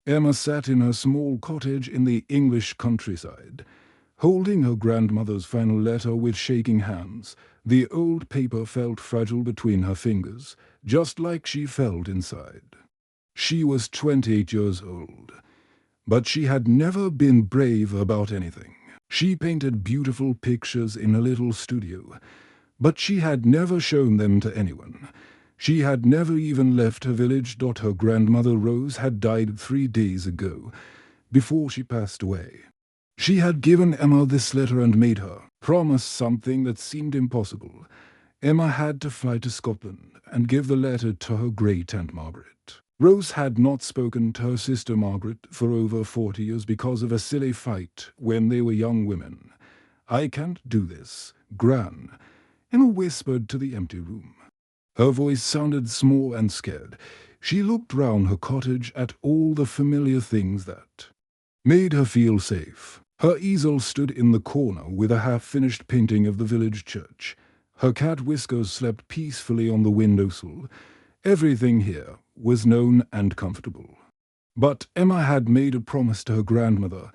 Emma sat in her small cottage in the English countryside, holding her grandmother's final letter with shaking hands. The old paper felt fragile between her fingers, just like she felt inside. She was 28 years old, but she had never been brave about anything. She painted beautiful pictures in a little studio, but she had never shown them to anyone. She had never even left her village. Her grandmother Rose had died 3 days ago, before she passed away. She had given Emma this letter and made her promise something that seemed impossible. Emma had to fly to Scotland and give the letter to her great-aunt Margaret. Rose had not spoken to her sister Margaret for over 40 years because of a silly fight when they were young women. "I can't do this, Gran," Emma whispered to the empty room. Her voice sounded small and scared. She looked round her cottage at all the familiar things that made her feel safe. Her easel stood in the corner with a half-finished painting of the village church. Her cat Whiskers slept peacefully on the windowsill. Everything here was known and comfortable. But Emma had made a promise to her grandmother.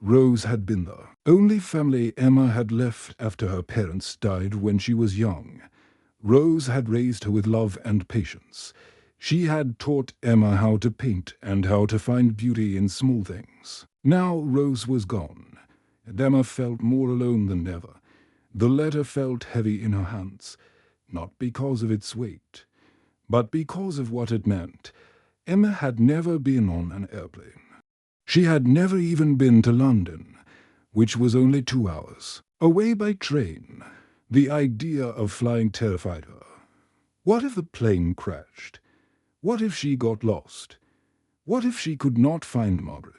Rose had been the only family Emma had left after her parents died when she was young. Rose had raised her with love and patience. She had taught Emma how to paint and how to find beauty in small things. Now Rose was gone, and Emma felt more alone than ever. The letter felt heavy in her hands, not because of its weight, but because of what it meant. Emma had never been on an airplane. She had never even been to London, which was only 2 hours away by train. The idea of flying terrified her. What if the plane crashed? What if she got lost? What if she could not find Margaret?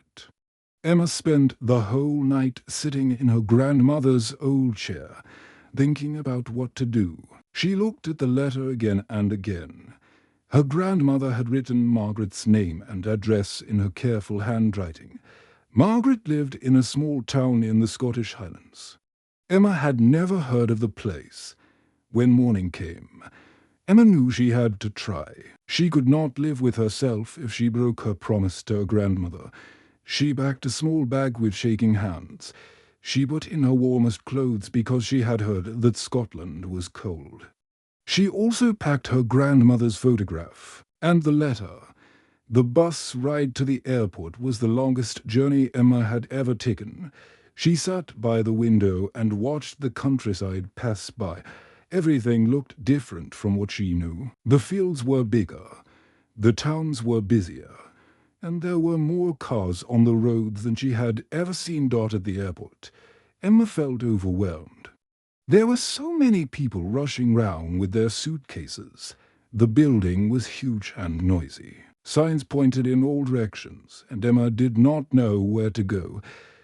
Emma spent the whole night sitting in her grandmother's old chair, thinking about what to do. She looked at the letter again and again. Her grandmother had written Margaret's name and address in her careful handwriting. Margaret lived in a small town in the Scottish Highlands. Emma had never heard of the place. When morning came, Emma knew she had to try. She could not live with herself if she broke her promise to her grandmother. She packed a small bag with shaking hands. She put in her warmest clothes because she had heard that Scotland was cold. She also packed her grandmother's photograph and the letter. The bus ride to the airport was the longest journey Emma had ever taken. She sat by the window and watched the countryside pass by. Everything looked different from what she knew. The fields were bigger, the towns were busier, and there were more cars on the roads than she had ever seen at the airport. Emma felt overwhelmed. There were so many people rushing round with their suitcases. The building was huge and noisy. Signs pointed in all directions, and Emma did not know where to go.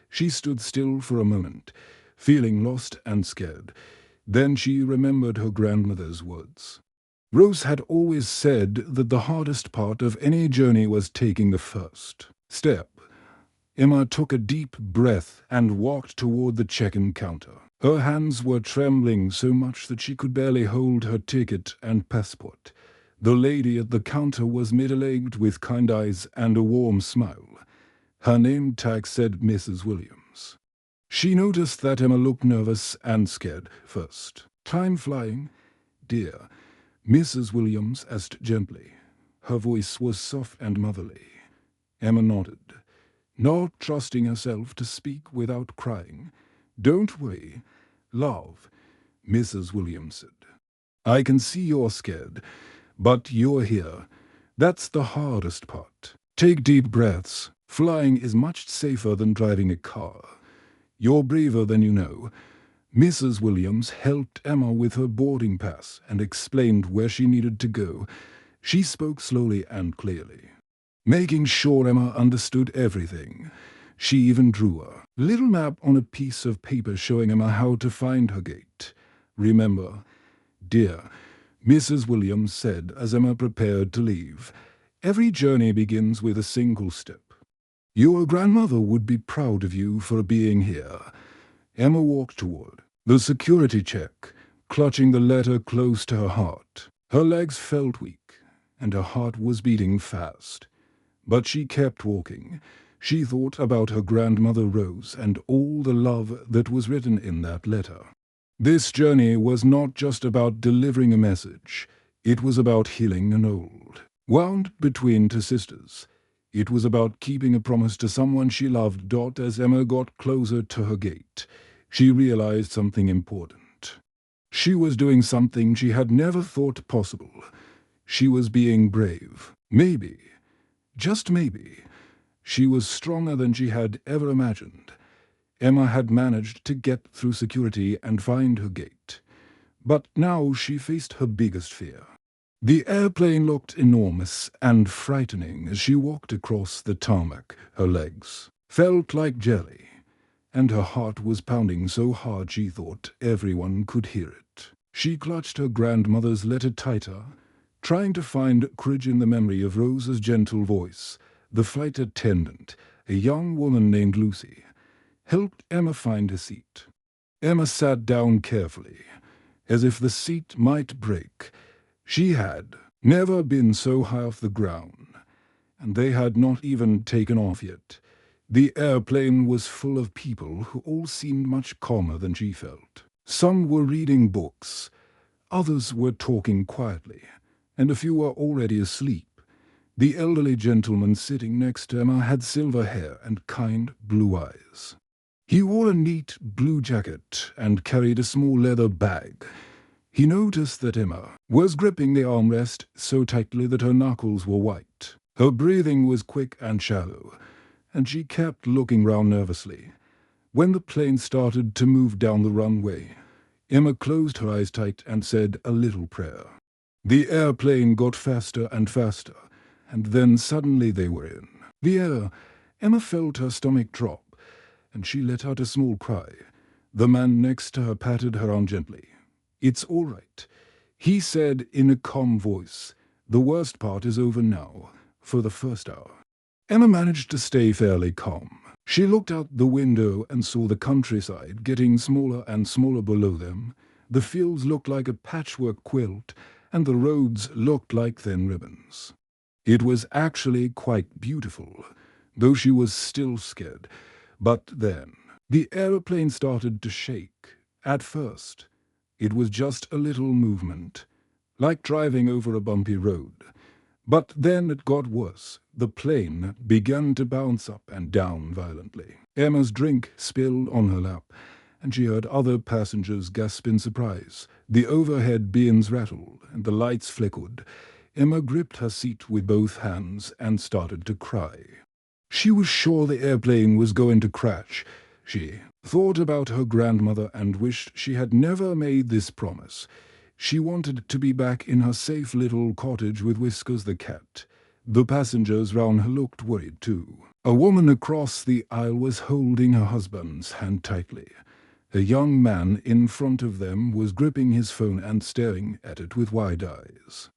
She stood still for a moment, feeling lost and scared. Then she remembered her grandmother's words. Rose had always said that the hardest part of any journey was taking the first step. Emma took a deep breath and walked toward the check-in counter. Her hands were trembling so much that she could barely hold her ticket and passport. The lady at the counter was middle-aged with kind eyes and a warm smile. Her name tag said Mrs. Williams. She noticed that Emma looked nervous and scared first. "Time flying, dear?" Mrs. Williams asked gently. Her voice was soft and motherly. Emma nodded, not trusting herself to speak without crying. "Don't worry, love," Mrs. Williams said. "I can see you're scared, but you're here. That's the hardest part. Take deep breaths. Flying is much safer than driving a car. You're braver than you know." Mrs. Williams helped Emma with her boarding pass and explained where she needed to go. She spoke slowly and clearly, making sure Emma understood everything. She even drew a little map on a piece of paper showing Emma how to find her gate. "Remember, dear," Mrs. Williams said as Emma prepared to leave, "every journey begins with a single step. Your grandmother would be proud of you for being here." Emma walked toward the security check, clutching the letter close to her heart. Her legs felt weak, and her heart was beating fast. But she kept walking. She thought about her grandmother Rose and all the love that was written in that letter. This journey was not just about delivering a message. It was about healing an old, wound between two sisters. It was about keeping a promise to someone she loved. As Emma got closer to her gate, she realized something important. She was doing something she had never thought possible. She was being brave. Maybe, just maybe, she was stronger than she had ever imagined. Emma had managed to get through security and find her gate. But now she faced her biggest fear. The airplane looked enormous and frightening as she walked across the tarmac. Her legs felt like jelly, and her heart was pounding so hard she thought everyone could hear it. She clutched her grandmother's letter tighter, trying to find courage in the memory of Rose's gentle voice. The flight attendant, a young woman named Lucy, helped Emma find a seat. Emma sat down carefully, as if the seat might break. She had never been so high off the ground, and they had not even taken off yet. The airplane was full of people who all seemed much calmer than she felt. Some were reading books, others were talking quietly, and a few were already asleep. The elderly gentleman sitting next to Emma had silver hair and kind blue eyes. He wore a neat blue jacket and carried a small leather bag. He noticed that Emma was gripping the armrest so tightly that her knuckles were white. Her breathing was quick and shallow, and she kept looking round nervously. When the plane started to move down the runway, Emma closed her eyes tight and said a little prayer. The airplane got faster and faster, and then suddenly they were in the air. Emma felt her stomach drop, and she let out a small cry. The man next to her patted her arm gently. "It's all right," he said in a calm voice. "The worst part is over now, for the first hour." Emma managed to stay fairly calm. She looked out the window and saw the countryside getting smaller and smaller below them. The fields looked like a patchwork quilt, and the roads looked like thin ribbons. It was actually quite beautiful, though she was still scared. But then, the aeroplane started to shake. At first, it was just a little movement, like driving over a bumpy road. But then it got worse. The plane began to bounce up and down violently. Emma's drink spilled on her lap, and she heard other passengers gasp in surprise. The overhead bins rattled, and the lights flickered. Emma gripped her seat with both hands and started to cry. She was sure the airplane was going to crash. She thought about her grandmother and wished she had never made this promise. She wanted to be back in her safe little cottage with Whiskers the cat. The passengers round her looked worried too. A woman across the aisle was holding her husband's hand tightly. A young man in front of them was gripping his phone and staring at it with wide eyes.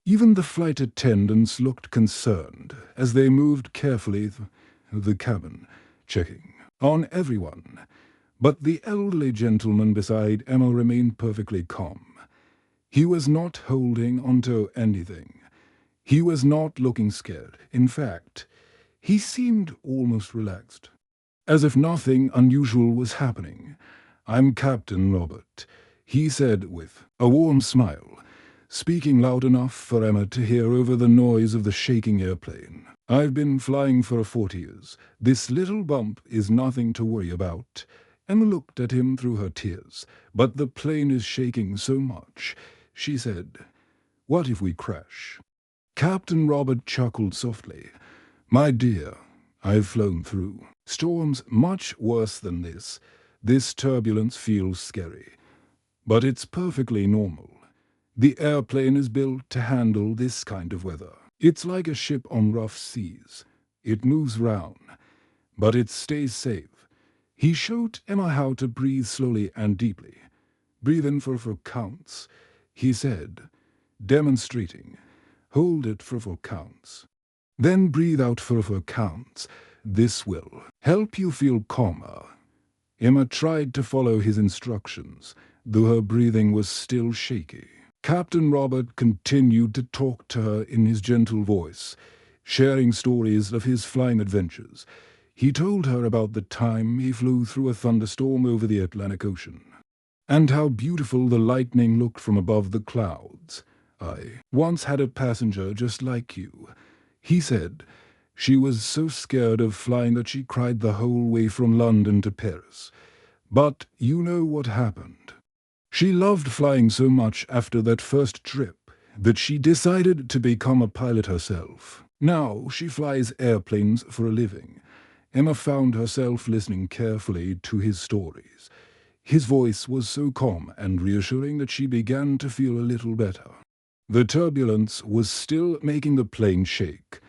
Even the flight attendants looked concerned as they moved carefully through the cabin, checking on everyone. But the elderly gentleman beside Emma remained perfectly calm. He was not holding onto anything. He was not looking scared. In fact, he seemed almost relaxed, as if nothing unusual was happening. "I'm Captain Robert," he said with a warm smile, speaking loud enough for Emma to hear over the noise of the shaking airplane. "I've been flying for 40 years. This little bump is nothing to worry about." Emma looked at him through her tears. "But the plane is shaking so much," she said. "What if we crash?" Captain Robert chuckled softly. "My dear, I've flown through storms much worse than this. This turbulence feels scary, but it's perfectly normal. The airplane is built to handle this kind of weather. It's like a ship on rough seas. It moves round, but it stays safe." He showed Emma how to breathe slowly and deeply. "Breathe in for 4 counts," he said, demonstrating. "Hold it for 4 counts. Then breathe out for 4 counts. This will help you feel calmer." Emma tried to follow his instructions, though her breathing was still shaky. Captain Robert continued to talk to her in his gentle voice. sharing stories of his flying adventures. He told her about the time he flew through a thunderstorm over the Atlantic Ocean, and how beautiful the lightning looked from above the clouds. "I once had a passenger just like you," he said. "She was so scared of flying that she cried the whole way from London to Paris. But you know what happened. She loved flying so much after that first trip that she decided to become a pilot herself. Now she flies airplanes for a living." Emma found herself listening carefully to his stories. His voice was so calm and reassuring that she began to feel a little better. The turbulence was still making the plane shake,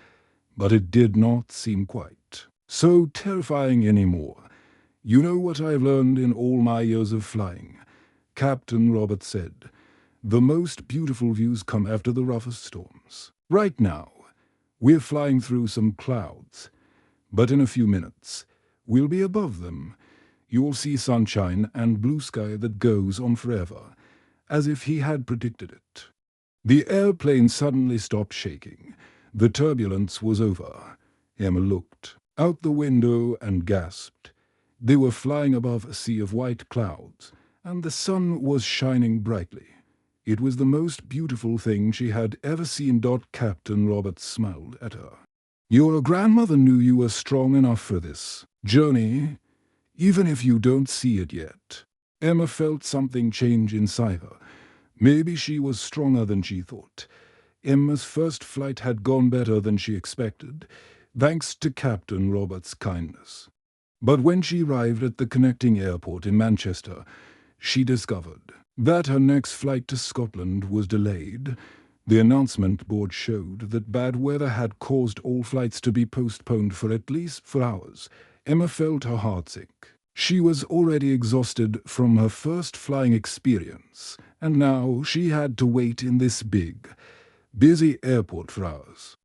but it did not seem quite so terrifying anymore. "You know what I've learned in all my years of flying," Captain Roberts said. "The most beautiful views come after the roughest storms. Right now, we're flying through some clouds, but in a few minutes, we'll be above them. You'll see sunshine and blue sky that goes on forever," as if he had predicted it. The airplane suddenly stopped shaking. The turbulence was over. Emma looked out the window and gasped. They were flying above a sea of white clouds, and the sun was shining brightly. It was the most beautiful thing she had ever seen. Captain Roberts smiled at her. "Your grandmother knew you were strong enough for this journey, even if you don't see it yet." Emma felt something change inside her. Maybe she was stronger than she thought. Emma's first flight had gone better than she expected, thanks to Captain Roberts' kindness. But when she arrived at the connecting airport in Manchester, she discovered that her next flight to Scotland was delayed. The announcement board showed that bad weather had caused all flights to be postponed for at least 4 hours. Emma felt her heart sink. She was already exhausted from her first flying experience, and now she had to wait in this big, busy airport for hours.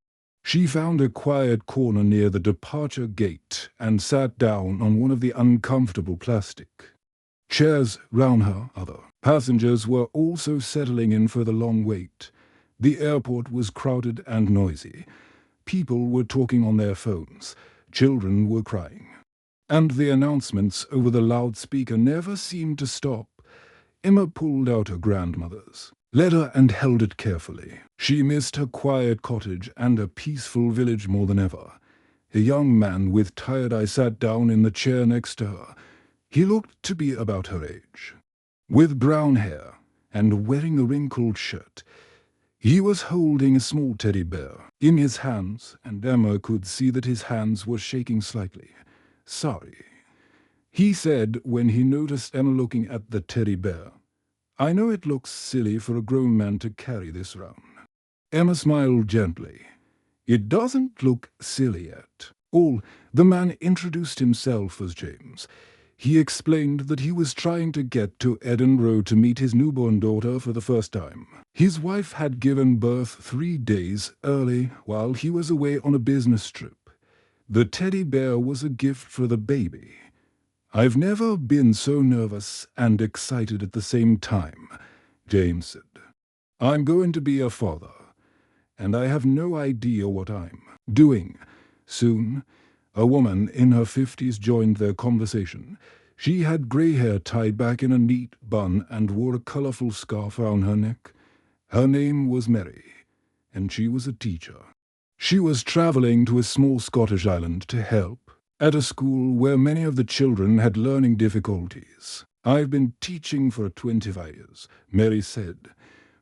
She found a quiet corner near the departure gate and sat down on one of the uncomfortable plastic chairs round her. Other passengers were also settling in for the long wait. The airport was crowded and noisy. People were talking on their phones. Children were crying. And the announcements over the loudspeaker never seemed to stop. Emma pulled out her grandmother's letter and held it carefully. She missed her quiet cottage and her peaceful village more than ever. A young man with tired eyes sat down in the chair next to her. He looked to be about her age, with brown hair and wearing a wrinkled shirt. He was holding a small teddy bear in his hands, and Emma could see that his hands were shaking slightly. "Sorry," he said when he noticed Emma looking at the teddy bear. "I know it looks silly for a grown man to carry this around." Emma smiled gently. "It doesn't look silly at all." The man introduced himself as James. He explained that he was trying to get to Edinburgh to meet his newborn daughter for the first time. His wife had given birth 3 days early while he was away on a business trip. The teddy bear was a gift for the baby. "I've never been so nervous and excited at the same time," James said. "I'm going to be a father, and I have no idea what I'm doing." Soon, a woman in her 50s joined their conversation. She had grey hair tied back in a neat bun and wore a colourful scarf around her neck. Her name was Mary, and she was a teacher. She was travelling to a small Scottish island to help at a school where many of the children had learning difficulties. "I've been teaching for 25 years, Mary said,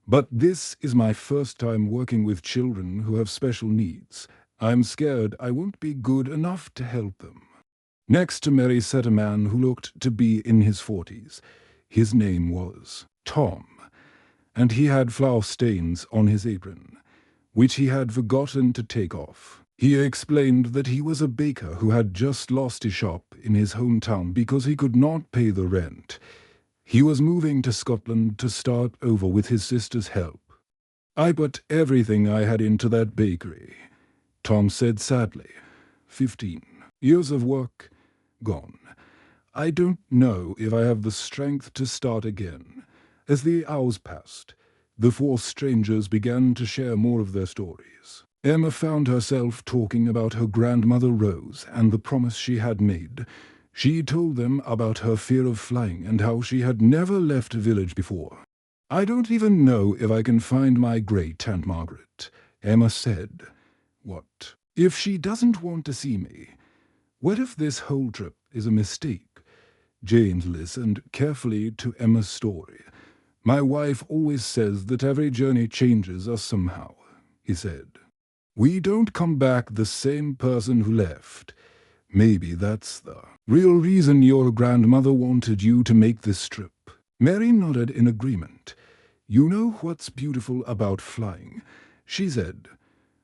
"but this is my first time working with children who have special needs. I'm scared I won't be good enough to help them." Next to Mary sat a man who looked to be in his 40s. His name was Tom, and he had flour stains on his apron, which he had forgotten to take off. He explained that he was a baker who had just lost his shop in his hometown because he could not pay the rent. He was moving to Scotland to start over with his sister's help. "I put everything I had into that bakery," Tom said sadly. 15 years of work gone. "I don't know if I have the strength to start again." As the hours passed, the 4 strangers began to share more of their stories. Emma found herself talking about her grandmother Rose and the promise she had made. She told them about her fear of flying and how she had never left a village before. "I don't even know if I can find my great-aunt Margaret," Emma said. "What if she doesn't want to see me? What if this whole trip is a mistake?" James listened carefully to Emma's story. "My wife always says that every journey changes us somehow," he said. "We don't come back the same person who left. Maybe that's the real reason your grandmother wanted you to make this trip." Mary nodded in agreement. "You know what's beautiful about flying?" she said.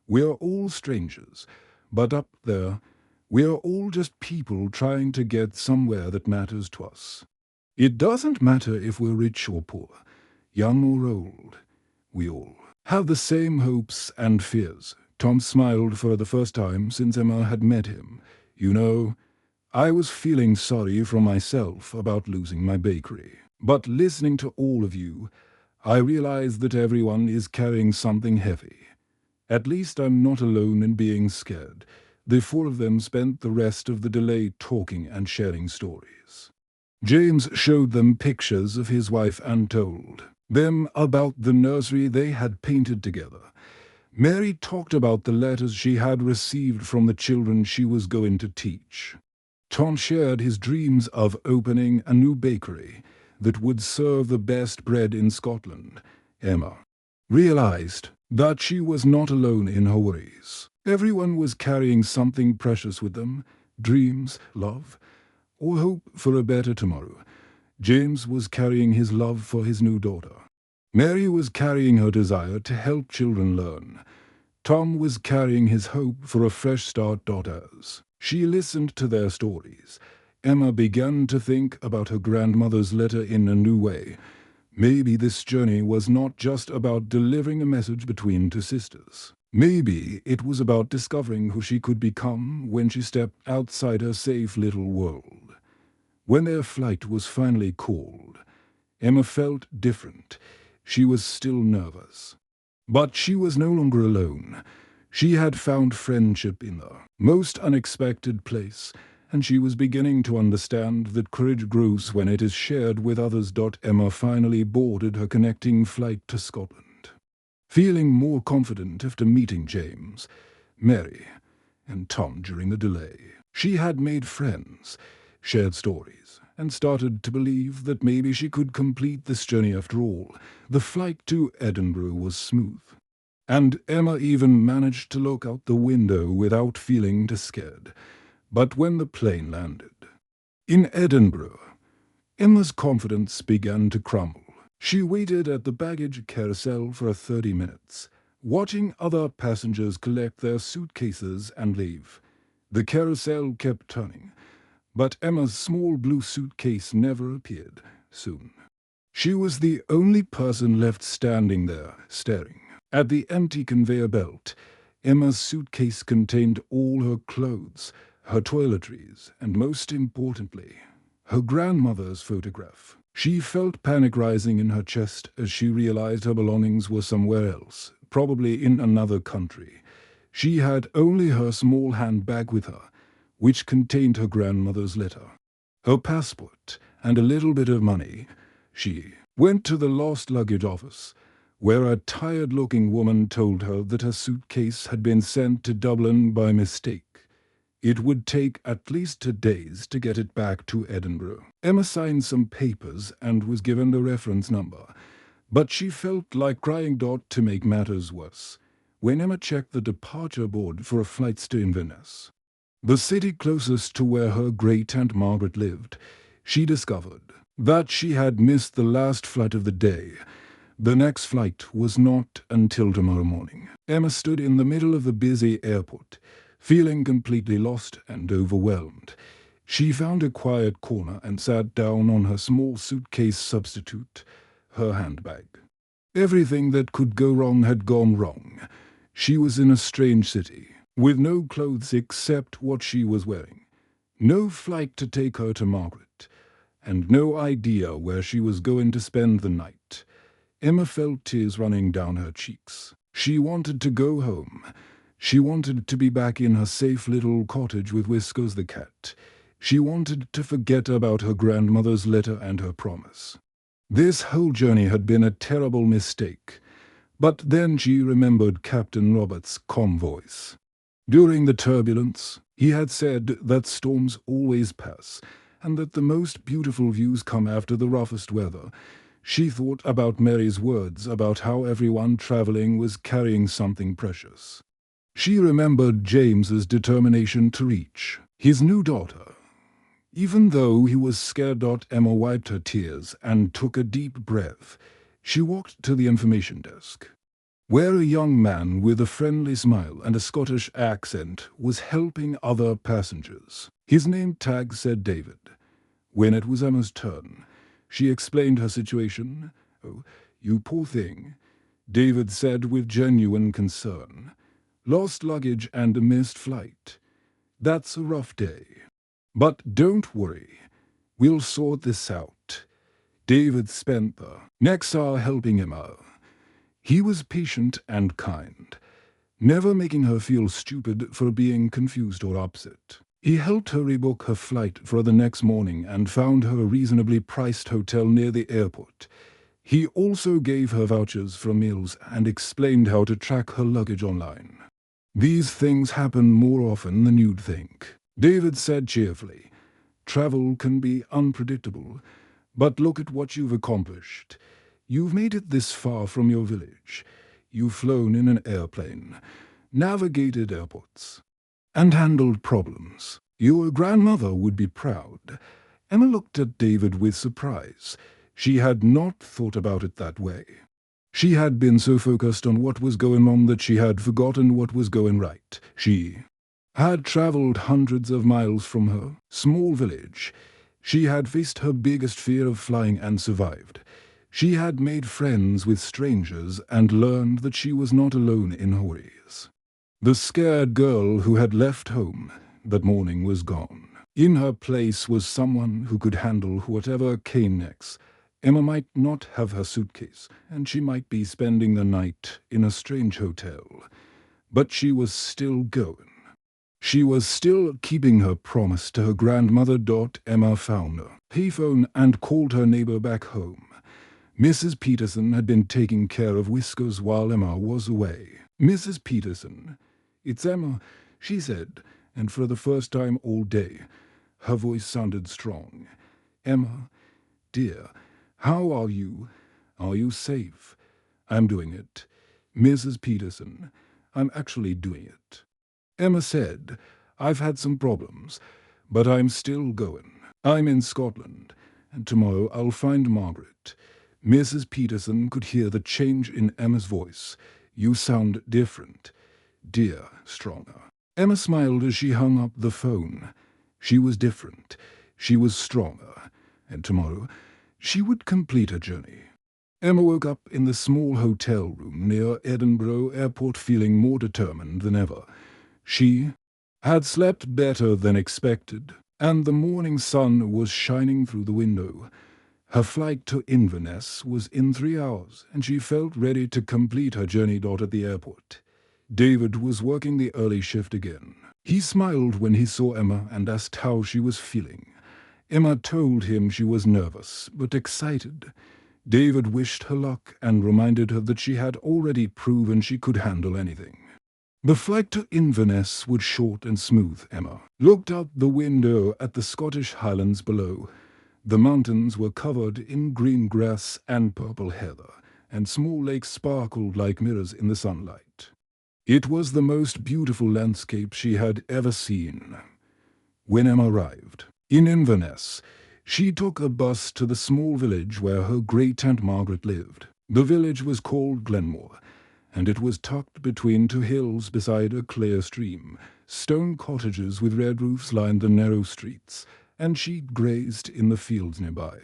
"We're all strangers, but up there, we're all just people trying to get somewhere that matters to us. It doesn't matter if we're rich or poor, young or old. We all have the same hopes and fears." Tom smiled for the first time since Emma had met him. "You know, I was feeling sorry for myself about losing my bakery. But listening to all of you, I realize that everyone is carrying something heavy. At least I'm not alone in being scared." The four of them spent the rest of the delay talking and sharing stories. James showed them pictures of his wife and told them about the nursery they had painted together. Mary talked about the letters she had received from the children she was going to teach. Tom shared his dreams of opening a new bakery that would serve the best bread in Scotland. Emma realized that she was not alone in her worries. Everyone was carrying something precious with them: dreams, love, or hope for a better tomorrow. James was carrying his love for his new daughter. Mary was carrying her desire to help children learn. Tom was carrying his hope for a fresh start. As she listened to their stories, Emma began to think about her grandmother's letter in a new way. Maybe this journey was not just about delivering a message between two sisters. Maybe it was about discovering who she could become when she stepped outside her safe little world. When their flight was finally called, Emma felt different. She was still nervous. But she was no longer alone. She had found friendship in the most unexpected place, and she was beginning to understand that courage grows when it is shared with others. Emma finally boarded her connecting flight to Scotland. Feeling more confident after meeting James, Mary, and Tom during the delay, she had made friends, shared stories, and started to believe that maybe she could complete this journey after all. The flight to Edinburgh was smooth, and Emma even managed to look out the window without feeling too scared. But when the plane landed in Edinburgh, Emma's confidence began to crumble. She waited at the baggage carousel for 30 minutes, watching other passengers collect their suitcases and leave. The carousel kept turning, but Emma's small blue suitcase never appeared. Soon, she was the only person left standing there, staring at the empty conveyor belt. Emma's suitcase contained all her clothes, her toiletries, and most importantly, her grandmother's photograph. She felt panic rising in her chest as she realized her belongings were somewhere else, probably in another country. She had only her small handbag with her, which contained her grandmother's letter, her passport, and a little bit of money. She went to the lost luggage office, where a tired-looking woman told her that her suitcase had been sent to Dublin by mistake. It would take at least 2 days to get it back to Edinburgh. Emma signed some papers and was given the reference number, but she felt like crying. To make matters worse, when Emma checked the departure board for a flight to Inverness, the city closest to where her great-aunt Margaret lived, she discovered that she had missed the last flight of the day. The next flight was not until tomorrow morning. Emma stood in the middle of the busy airport, feeling completely lost and overwhelmed. She found a quiet corner and sat down on her small suitcase substitute, her handbag. Everything that could go wrong had gone wrong. She was in a strange city, with no clothes except what she was wearing, no flight to take her to Margaret, and no idea where she was going to spend the night. Emma felt tears running down her cheeks. She wanted to go home. She wanted to be back in her safe little cottage with Whiskers the cat. She wanted to forget about her grandmother's letter and her promise. This whole journey had been a terrible mistake, but then she remembered Captain Roberts' calm voice. During the turbulence, he had said that storms always pass, and that the most beautiful views come after the roughest weather. She thought about Mary's words about how everyone traveling was carrying something precious. She remembered James's determination to reach his new daughter. Even though he was scared, Emma wiped her tears and took a deep breath. She walked to the information desk, where a young man with a friendly smile and a Scottish accent was helping other passengers. His name tag said David. When it was Emma's turn, she explained her situation. "Oh, you poor thing," David said with genuine concern. "Lost luggage and a missed flight. That's a rough day. But don't worry, we'll sort this out." David spent the next hour helping Emma. He was patient and kind, never making her feel stupid for being confused or upset. He helped her rebook her flight for the next morning and found her a reasonably priced hotel near the airport. He also gave her vouchers for meals and explained how to track her luggage online. "These things happen more often than you'd think," David said cheerfully. "Travel can be unpredictable, but look at what you've accomplished. You've made it this far from your village. You've flown in an airplane, navigated airports, and handled problems. Your grandmother would be proud." Emma looked at David with surprise. She had not thought about it that way. She had been so focused on what was going wrong that she had forgotten what was going right. She had traveled hundreds of miles from her small village. She had faced her biggest fear of flying and survived. She had made friends with strangers and learned that she was not alone in her worries. The scared girl who had left home that morning was gone. In her place was someone who could handle whatever came next. Emma might not have her suitcase, and she might be spending the night in a strange hotel, but she was still going. She was still keeping her promise to her grandmother. Emma found her payphone and called her neighbor back home. Mrs. Peterson had been taking care of Whiskers while Emma was away. "Mrs. Peterson, it's Emma," she said, and for the first time all day, her voice sounded strong. "Emma, dear, how are you? Are you safe?" "I'm doing it, Mrs. Peterson. I'm actually doing it," Emma said. "I've had some problems, but I'm still going. I'm in Scotland, and tomorrow I'll find Margaret." Mrs. Peterson could hear the change in Emma's voice. "You sound different, dear, stronger." Emma smiled as she hung up the phone. She was different. She was stronger, and tomorrow she would complete her journey. Emma woke up in the small hotel room near Edinburgh Airport feeling more determined than ever. She had slept better than expected, and the morning sun was shining through the window. Her flight to Inverness was in 3 hours, and she felt ready to complete her journey at the airport. David was working the early shift again. He smiled when he saw Emma and asked how she was feeling. Emma told him she was nervous, but excited. David wished her luck and reminded her that she had already proven she could handle anything. The flight to Inverness was short and smooth. Emma looked out the window at the Scottish Highlands below. The mountains were covered in green grass and purple heather, and small lakes sparkled like mirrors in the sunlight. It was the most beautiful landscape she had ever seen. When Emma arrived in Inverness, she took a bus to the small village where her great-aunt Margaret lived. The village was called Glenmore, and it was tucked between 2 hills beside a clear stream. Stone cottages with red roofs lined the narrow streets, and sheep grazed in the fields nearby.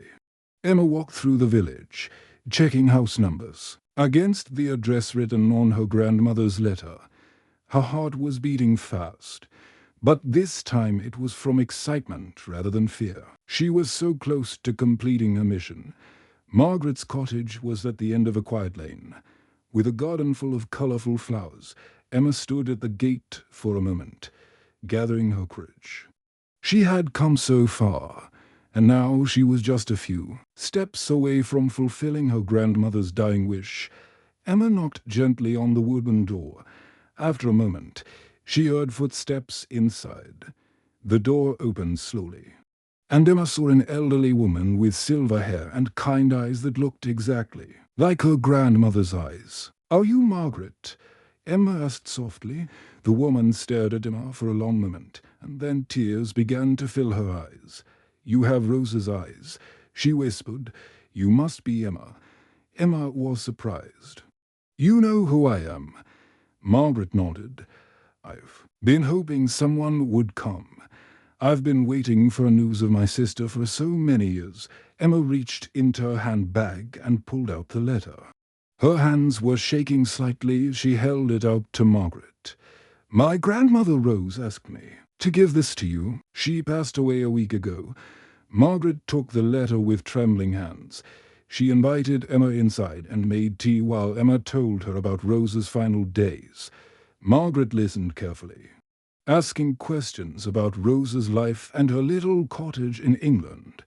Emma walked through the village, checking house numbers against the address written on her grandmother's letter. Her heart was beating fast, but this time it was from excitement rather than fear. She was so close to completing her mission. Margaret's cottage was at the end of a quiet lane, with a garden full of colorful flowers. Emma stood at the gate for a moment, gathering her courage. She had come so far, and now she was just a few steps away from fulfilling her grandmother's dying wish. Emma knocked gently on the wooden door. After a moment, she heard footsteps inside. The door opened slowly, and Emma saw an elderly woman with silver hair and kind eyes that looked exactly like her grandmother's eyes. "Are you Margaret?" Emma asked softly. The woman stared at Emma for a long moment, and then tears began to fill her eyes. "You have Rose's eyes," she whispered. "You must be Emma." Emma was surprised. "You know who I am?" Margaret nodded. "I've been hoping someone would come. I've been waiting for news of my sister for so many years." Emma reached into her handbag and pulled out the letter. Her hands were shaking slightly as she held it out to Margaret. "My grandmother Rose asked me to give this to you. She passed away a week ago." Margaret took the letter with trembling hands. She invited Emma inside and made tea while Emma told her about Rose's final days. Margaret listened carefully, asking questions about Rose's life and her little cottage in England.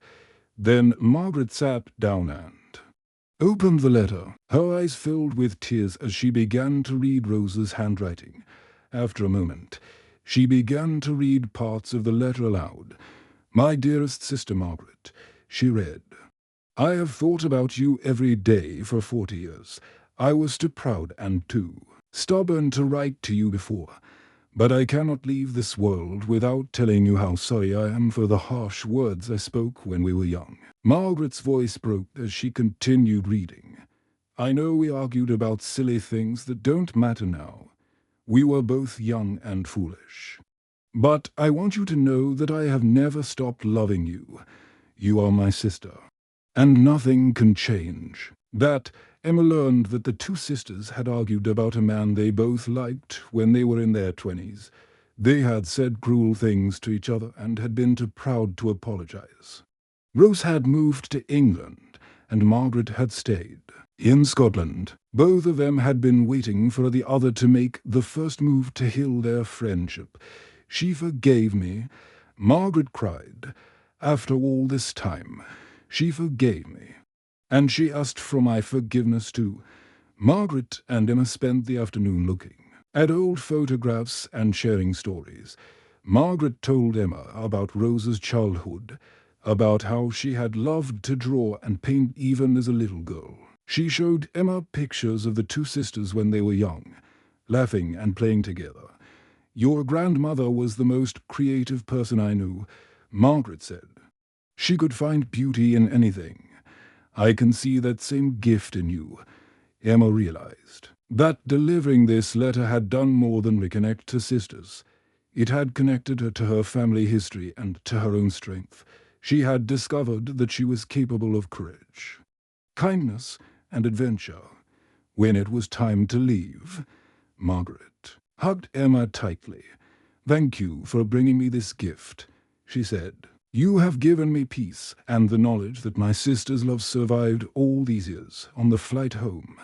Then Margaret sat down and opened the letter. Her eyes filled with tears as she began to read Rose's handwriting. After a moment, she began to read parts of the letter aloud. "My dearest sister Margaret," she read, "I have thought about you every day for 40 years. I was too proud and too stubborn to write to you before. But I cannot leave this world without telling you how sorry I am for the harsh words I spoke when we were young." Margaret's voice broke as she continued reading. "I know we argued about silly things that don't matter now. We were both young and foolish. But I want you to know that I have never stopped loving you. You are my sister, and nothing can change that." Emma learned that the two sisters had argued about a man they both liked when they were in their 20s. They had said cruel things to each other and had been too proud to apologize. Rose had moved to England, and Margaret had stayed in Scotland. Both of them had been waiting for the other to make the first move to heal their friendship. "She forgave me," Margaret cried. "After all this time, she forgave me. And she asked for my forgiveness too." Margaret and Emma spent the afternoon looking at old photographs and sharing stories. Margaret told Emma about Rose's childhood, about how she had loved to draw and paint even as a little girl. She showed Emma pictures of the two sisters when they were young, laughing and playing together. "Your grandmother was the most creative person I knew," Margaret said. "She could find beauty in anything. I can see that same gift in you." Emma realized that delivering this letter had done more than reconnect her sisters. It had connected her to her family history and to her own strength. She had discovered that she was capable of courage, kindness, and adventure. When it was time to leave, Margaret hugged Emma tightly. "Thank you for bringing me this gift," she said. "You have given me peace and the knowledge that my sister's love survived all these years." On the flight home,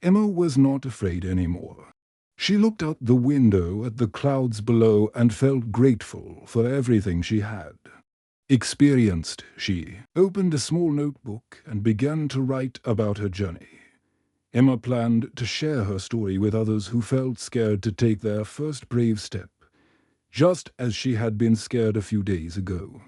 Emma was not afraid anymore. She looked out the window at the clouds below and felt grateful for everything she had experienced. She opened a small notebook and began to write about her journey. Emma planned to share her story with others who felt scared to take their first brave step, just as she had been scared a few days ago.